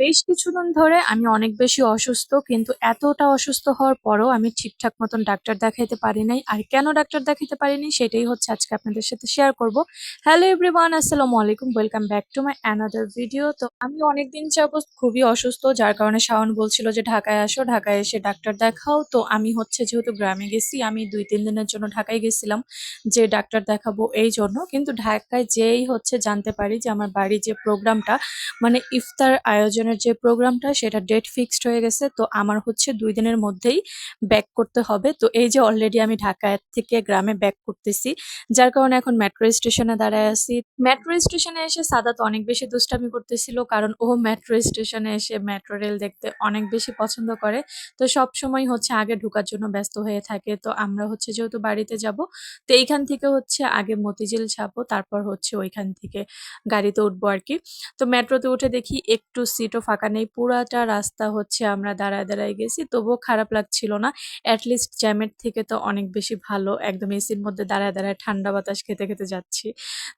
বেশ কিছুদিন ধরে আমি অনেক বেশি অসুস্থ, কিন্তু এতটা অসুস্থ হওয়ার পরেও আমি ঠিকঠাক মতন ডাক্তার দেখাইতে পারি নাই। আর কেন ডাক্তার দেখাইতে পারিনি সেটাই হচ্ছে আজকে আপনাদের সাথে শেয়ার করব। হ্যালো এভরিওয়ান, আসসালামু আলাইকুম, welcome back to my another video. তো আমি অনেকদিন যাবত খুবই অসুস্থ, যার কারণে শাওন বলছিল যে ঢাকায় আসো, ঢাকায় এসে ডাক্তার দেখাও। তো আমি হচ্ছে যেহেতু গ্রামে গেছি, আমি 2-3 দিনের জন্য ঢাকায় গেছিলাম যে ডাক্তার দেখাবো এই জন্য। কিন্তু ঢাকায় যেই হচ্ছে জানতে পারি যে আমার বাড়ির যে প্রোগ্রামটা, মানে ইফতার আয়োজনের যে প্রোগ্রামটা, সেটা ডেট ফিক্সড হয়ে গেছে। তো আমার হচ্ছে 2 দিনের মধ্যেই ব্যাক করতে হবে। তো এই যে অলরেডি আমি ঢাকা থেকে গ্রামে ব্যাক করতেছি, যার কারণে এখন মেট্রো স্টেশনে দাঁড়ায় আছি। মেট্রো স্টেশনে এসে সাদাত অনেক বেশি দুষ্টামি করতেছিল, কারণ ও মেট্রো স্টেশনে এসে মেট্রো রেল দেখতে অনেক বেশি পছন্দ করে। তো সব সময় হচ্ছে আগে ঢোকার জন্য ব্যস্ত হয়ে থাকে। তো আমরা হচ্ছে যেহেতু বাড়িতে যাব, তো এইখান থেকে হচ্ছে আগে মতিঝিল যাবো, তারপর হচ্ছে ওইখান থেকে গাড়িতে উঠবো আর কি। তো মেট্রোতে উঠে দেখি একটু সিটও ফাঁকা নেই, পুরাটা রাস্তা হচ্ছে আমরা দাঁড়ায় দাঁড়ায় গেছি, তবুও খারাপ লাগছিল না। অ্যাটলিস্ট জ্যামের থেকে তো অনেক বেশি ভালো, একদম এসির মধ্যে দাঁড়ায় দাঁড়ায় ঠান্ডা বাতাস খেতে খেতে যাচ্ছি।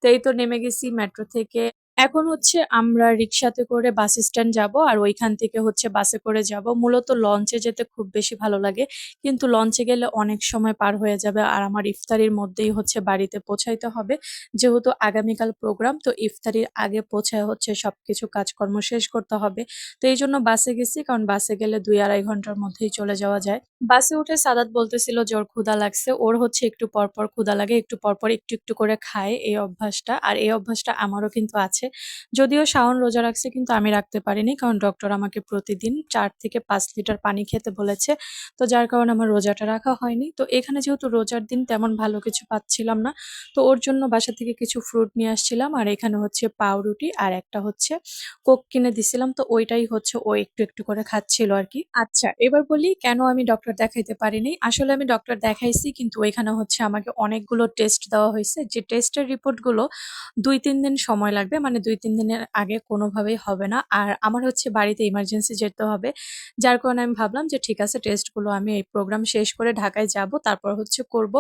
তো এই তো নেমে গেছি মেট্রো থেকে। এখন হচ্ছে আমরা রিক্সাতে করে বাস স্ট্যান্ড যাব, আর ওইখান থেকে হচ্ছে বাসে করে যাব। মূলত লঞ্চে যেতে খুব বেশি ভালো লাগে, কিন্তু লঞ্চে গেলে অনেক সময় পার হয়ে যাবে, আর আমার ইফতারির মধ্যেই হচ্ছে বাড়িতে পৌঁছাইতে হবে। যেহেতু আগামীকাল প্রোগ্রাম, তো ইফতারির আগে পৌঁছায় হচ্ছে সবকিছু কাজকর্ম শেষ করতে হবে। তো এই জন্য বাসে গেছি, কারণ বাসে গেলে 2-2.5 ঘন্টার মধ্যেই চলে যাওয়া যায়। বাসে উঠে সাদাত বলতেছিল যে ওর ক্ষুধা লাগছে। ওর হচ্ছে একটু পর পর ক্ষুধা লাগে, একটু পর পর একটু একটু করে খায়, এই অভ্যাসটা। আর এই অভ্যাসটা আমারও কিন্তু আছে। যদিও শাওন রোজা রাখছে, কিন্তু আমি রাখতে পারিনি, কারণ ডক্টর আমাকে প্রতিদিন 4 থেকে 5 লিটার পানি খেতে বলেছে। তো যার কারণে আমার রোজাটা রাখা হয়নি। তো এখানে যেহেতু রোজার দিন তেমন ভালো কিছু পাচ্ছিলাম না, তো ওর জন্য বাসা থেকে কিছু ফ্রুট নিয়ে আসছিলাম, আর এখানে হচ্ছে পাউরুটি আর একটা হচ্ছে কোক কিনে দিছিলাম। তো ওইটাই হচ্ছে ও একটু একটু করে খাচ্ছিল আর কি। আচ্ছা, এবার বলি কেন আমি ডক্টর দেখাইতে পারিনি। আসলে আমি ডক্টর দেখাইছি, কিন্তু ওইখানে হচ্ছে আমাকে অনেকগুলো টেস্ট দেওয়া হয়েছে, যে টেস্টের রিপোর্টগুলো 2-3 দিন সময় লাগবে, মানে 2-3 দিনের আগে কোনোভাবেই হবে না। আর আমার হচ্ছে বাড়িতে ইমার্জেন্সি যেতে হবে, যার কারণে আমি ভাবলাম যে ঠিক আছে, টেস্টগুলো আমি এই প্রোগ্রাম শেষ করে ঢাকায় যাব, তারপর হচ্ছে করব।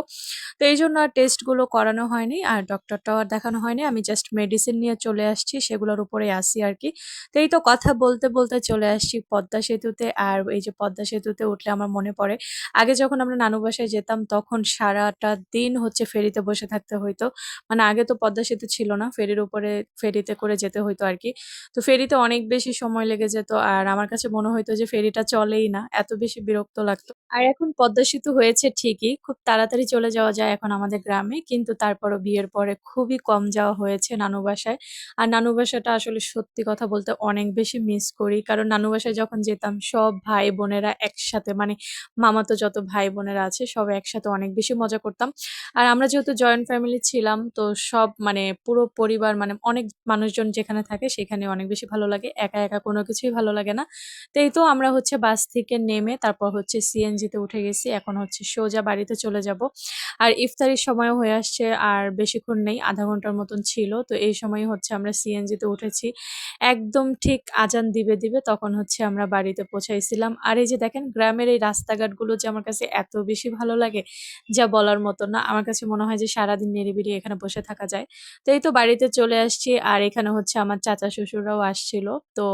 তো এই জন্য আর টেস্টগুলো করানো হয়নি, আর ডক্টরটাও আর দেখানো হয়নি। আমি জাস্ট মেডিসিন নিয়ে চলে আসছি, সেগুলোর উপরে আসি আর কি। তো এই তো কথা বলতে বলতে চলে আসছি পদ্মা সেতুতে। আর এই যে পদ্মা সেতুতে উঠলে আমার মনে পড়ে, আগে যখন আমরা নানু বাসায় যেতাম, তখন সারাটা দিন হচ্ছে ফেরিতে বসে থাকতে হইতো। মানে আগে তো পদ্মা সেতু ছিল না, ফেরির উপরে ফেরিতে করে যেতে হইতো আর কি। তো ফেরিতে অনেক বেশি সময় লেগে যেত, আর আমার কাছে মনে হইতো যে ফেরিটা চলেই না, এত বেশি বিরক্ত লাগতো। আর এখন পদ্মা সেতু হয়েছে ঠিকই, খুব তাড়াতাড়ি চলে যাওয়া যায় এখন আমাদের গ্রামে, কিন্তু তারপরও বিয়ের পরে খুবই কম যাওয়া হয়েছে নানু বাসায়। আর নানু বাসাটা আসলে সত্যি কথা বলতে অনেক বেশি মিস করি, কারণ নানু বাসায় যখন যেতাম সব ভাই বোনেরা একসাথে, মানে মামাতো যত ভাই বোনেরা আছে সব একসাথে অনেক বেশি মজা করতাম। আর আমরা যেহেতু জয়েন্ট ফ্যামিলি ছিলাম, তো সব মানে পুরো পরিবার, মানে অনেক মানুষজন যেখানে থাকে সেখানে অনেক বেশি ভালো লাগে, একা একা কোনো কিছুই ভালো লাগে না। তো এই তো আমরা হচ্ছে বাস থেকে নেমে তারপর হচ্ছে সিএনজি তে উঠে গেছি, এখন হচ্ছে সোজা বাড়িতে চলে যাব। আর ইফতারির সময়ও হয়ে আসছে, আর বেশিক্ষণ নেই, আধা ঘন্টার মতন ছিল। তো এই সময় হচ্ছে আমরা সিএনজি তে উঠেছি, একদম ঠিক আজান দিবে দিবে তখন হচ্ছে আমরা বাড়িতে পৌঁছাইছিলাম। আর এই যে দেখেন, গ্রামের এই রাস্তাঘাটগুলো যে আমার কাছে এত বেশি ভালো লাগে, যা বলার মতো না। আমার কাছে মনে হয় যে সারাদিন নিরিবিলি এখানে বসে থাকা যায়। তো এই তো বাড়িতে চলে আসছি, আর এখানে হচ্ছে আমার চাচা শ্বশুররাও আসছিল। তো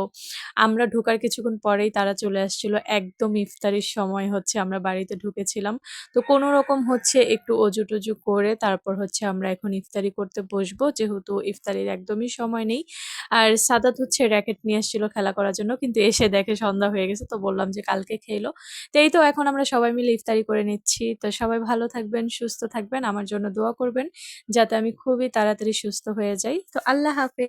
আমরা ঢোকার কিছুক্ষণ পরেই তারা চলে আসছিল, একদম ইফতারির সময় হচ্ছে আমরা বাড়িতে ঢুকেছিলাম। তো কোনো রকম হচ্ছে একটু অজু টজু করে তারপর হচ্ছে আমরা এখন ইফতারি করতে বসবো, যেহেতু ইফতারির একদমই সময় নেই। আর সাদাত হচ্ছে র্যাকেট নিয়ে আসছিল খেলা করার জন্য, কিন্তু এসে দেখে সন্ধ্যা হয়ে গেছে, তো বললাম যে কালকে খেলো। তো এই তো এখন আমরা সবাই মিলে ইফতারি করে নিচ্ছি। তো সবাই ভালো থাকবেন, সুস্থ থাকবেন, আমার জন্য দোয়া করবেন যাতে আমি খুবই তাড়াতাড়ি সুস্থ হয়ে যাই। তো আল্লাহ হাফেজ।